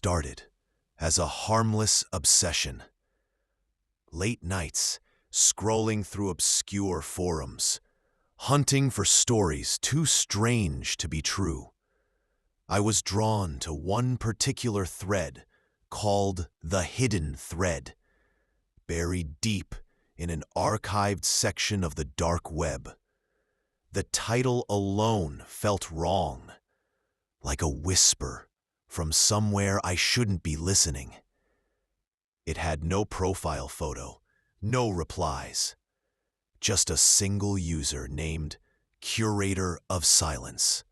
started as a harmless obsession. Late nights, scrolling through obscure forums, hunting for stories too strange to be true. I was drawn to one particular thread called the Hidden Thread, buried deep in an archived section of the dark web. The title alone felt wrong, like a whisper from somewhere I shouldn't be listening. It had no profile photo, no replies, just a single user named Curator of Silence.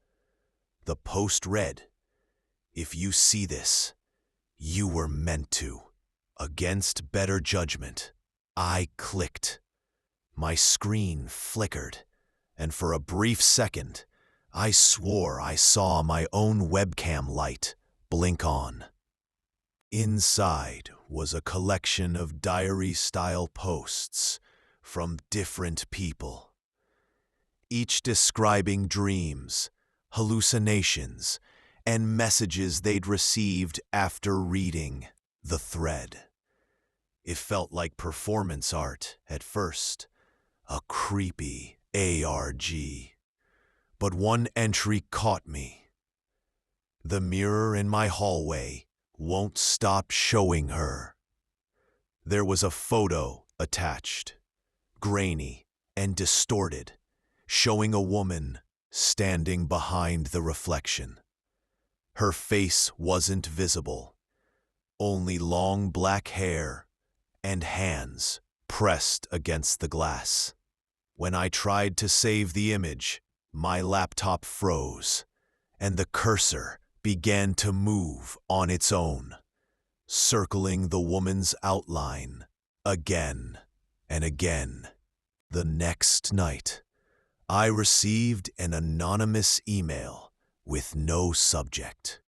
The post read, "If you see this, you were meant to." Against better judgment, I clicked. My screen flickered, and for a brief second, I swore I saw my own webcam light blink on. Inside was a collection of diary-style posts from different people, each describing dreams, hallucinations, and messages they'd received after reading the thread. It felt like performance art at first, a creepy ARG. But one entry caught me. "The mirror in my hallway won't stop showing her." There was a photo attached, grainy and distorted, showing a woman standing behind the reflection. Her face wasn't visible, only long black hair and hands pressed against the glass. When I tried to save the image, my laptop froze, and the cursor began to move on its own, circling the woman's outline again and again. The next night, I received an anonymous email with no subject.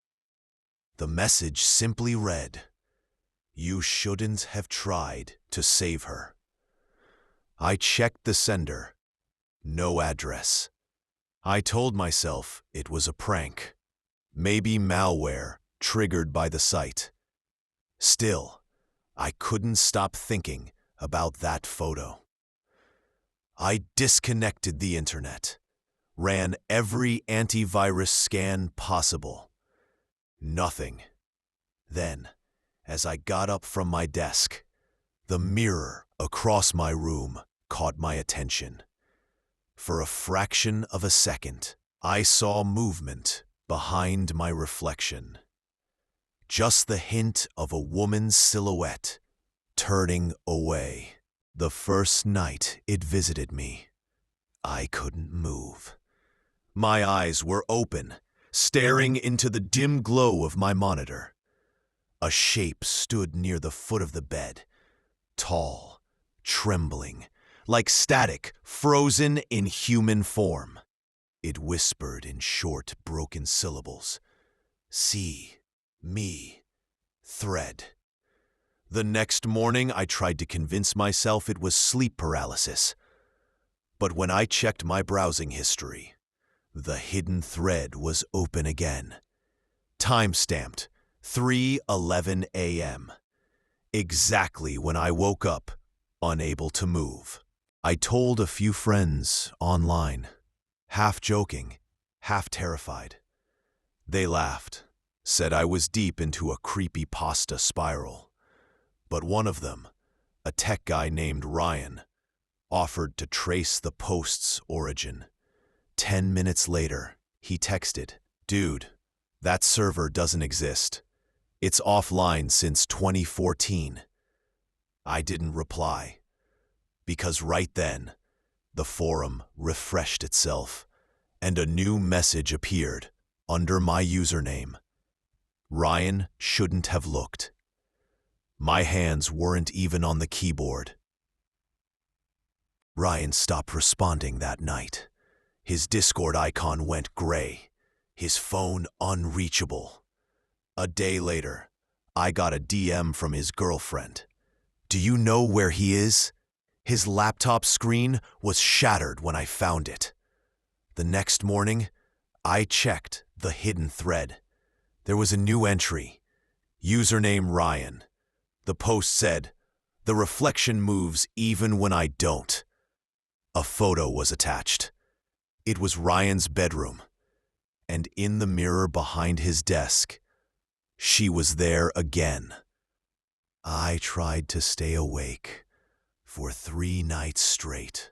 The message simply read, "You shouldn't have tried to save her." I checked the sender. No address. I told myself it was a prank, maybe malware triggered by the site. Still, I couldn't stop thinking about that photo. I disconnected the internet, ran every antivirus scan possible. Nothing. Then, as I got up from my desk, the mirror across my room caught my attention. For a fraction of a second, I saw movement behind my reflection. Just the hint of a woman's silhouette turning away. The first night it visited me, I couldn't move. My eyes were open, staring into the dim glow of my monitor. A shape stood near the foot of the bed, tall, trembling, like static frozen in human form. It whispered in short, broken syllables, "See me, thread." The next morning, I tried to convince myself it was sleep paralysis. But when I checked my browsing history, the hidden thread was open again. Time-stamped 3:11 a.m. Exactly when I woke up, unable to move. I told a few friends online, half joking, half terrified. They laughed, said I was deep into a creepypasta spiral. But one of them, a tech guy named Ryan, offered to trace the post's origin. 10 minutes later, he texted, "Dude, that server doesn't exist. It's offline since 2014. I didn't reply, because right then, the forum refreshed itself, and a new message appeared under my username. Ryan shouldn't have looked. My hands weren't even on the keyboard. Ryan stopped responding that night. His Discord icon went gray, his phone unreachable. A day later, I got a DM from his girlfriend. "Do you know where he is? His laptop screen was shattered when I found it." The next morning, I checked the hidden thread. There was a new entry, Username Ryan. The post said, "The reflection moves even when I don't." A photo was attached. It was Ryan's bedroom, and in the mirror behind his desk, she was there again. I tried to stay awake for 3 nights straight,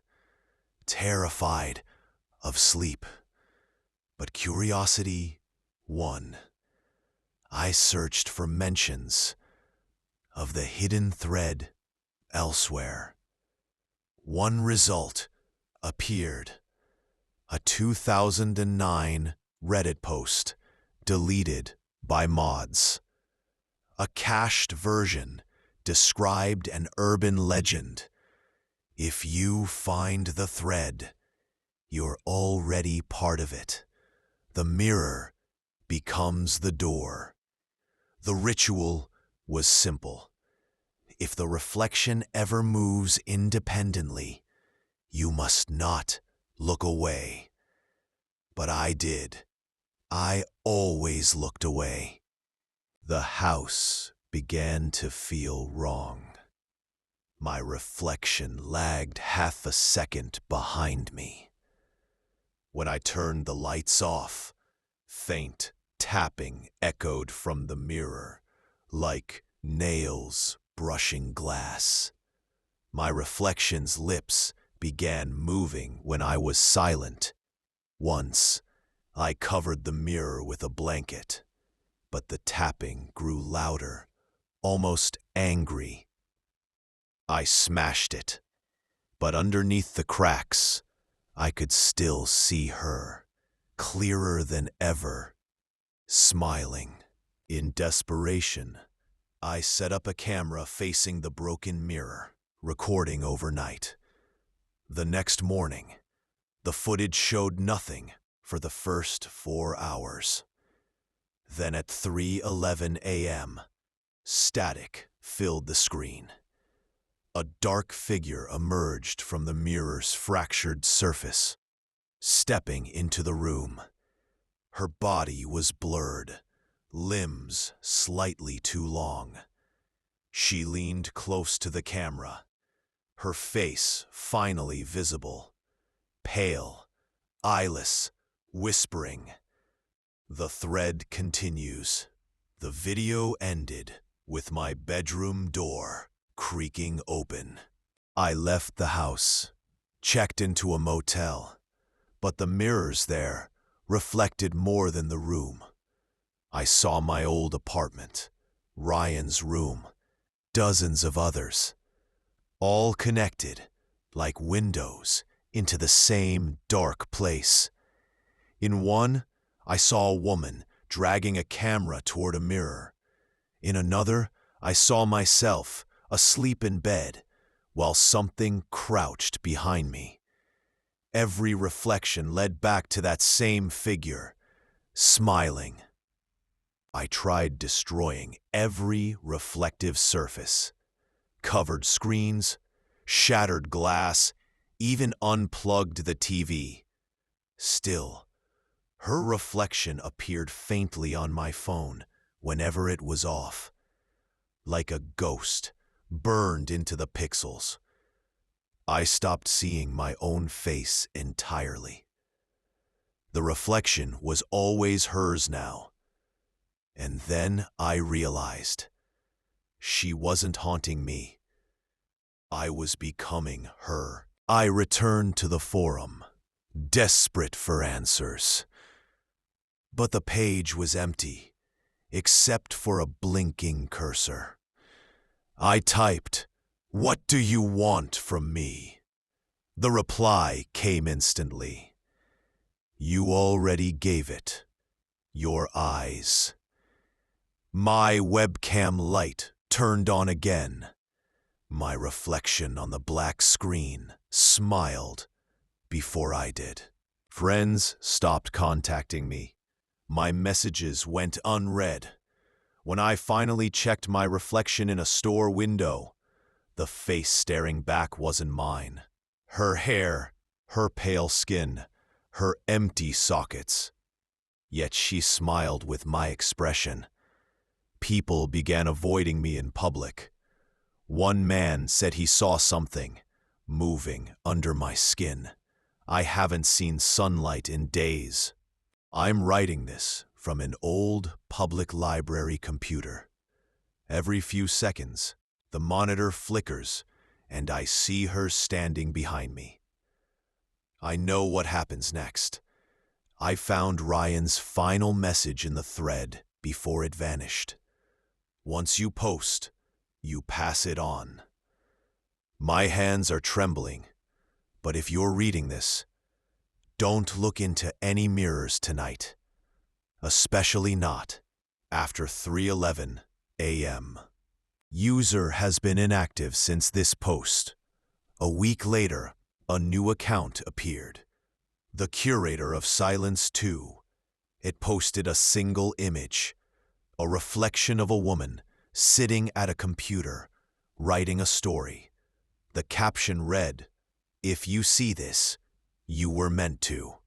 terrified of sleep. But curiosity won. I searched for mentions of the hidden thread elsewhere. One result appeared: a 2009 Reddit post deleted by mods. A cached version described an urban legend. If you find the thread, you're already part of it. The mirror becomes the door. The ritual was simple. If the reflection ever moves independently, you must not look away. But I did. I always looked away. The house began to feel wrong. My reflection lagged half a second behind me. When I turned the lights off, faint tapping echoed from the mirror, like nails brushing glass. My reflection's lips began moving when I was silent. Once, I covered the mirror with a blanket, but the tapping grew louder, almost angry. I smashed it, but underneath the cracks, I could still see her, clearer than ever, smiling. In desperation, I set up a camera facing the broken mirror, recording overnight. The next morning, the footage showed nothing for the first 4 hours. Then at 3:11 a.m., static filled the screen. A dark figure emerged from the mirror's fractured surface, stepping into the room. Her body was blurred, limbs slightly too long. She leaned close to the camera, her face finally visible, pale, eyeless, whispering. The thread continues. The video ended with my bedroom door creaking open. I left the house, checked into a motel, but the mirrors there reflected more than the room. I saw my old apartment, Ryan's room, dozens of others, all connected like windows into the same dark place. In one, I saw a woman dragging a camera toward a mirror. In another, I saw myself asleep in bed while something crouched behind me. Every reflection led back to that same figure, smiling. I tried destroying every reflective surface, covered screens, shattered glass, even unplugged the TV. Still, her reflection appeared faintly on my phone whenever it was off, like a ghost burned into the pixels. I stopped seeing my own face entirely. The reflection was always hers now. And then I realized she wasn't haunting me. I was becoming her. I returned to the forum, desperate for answers. But the page was empty, except for a blinking cursor. I typed, "What do you want from me?" The reply came instantly. "You already gave it. Your eyes." My webcam light turned on again. My reflection on the black screen smiled before I did. Friends stopped contacting me. My messages went unread. When I finally checked my reflection in a store window, the face staring back wasn't mine. Her hair, her pale skin, her empty sockets. Yet she smiled with my expression. People began avoiding me in public. One man said he saw something moving under my skin. I haven't seen sunlight in days. I'm writing this from an old public library computer. Every few seconds, the monitor flickers, and I see her standing behind me. I know what happens next. I found Ryan's final message in the thread before it vanished. Once you post, you pass it on. My hands are trembling, but if you're reading this, don't look into any mirrors tonight, especially not after 3:11 a.m. User has been inactive since this post. A week later, a new account appeared. The curator of Silence 2. It posted a single image, a reflection of a woman sitting at a computer, writing a story. The caption read, "If you see this, you were meant to."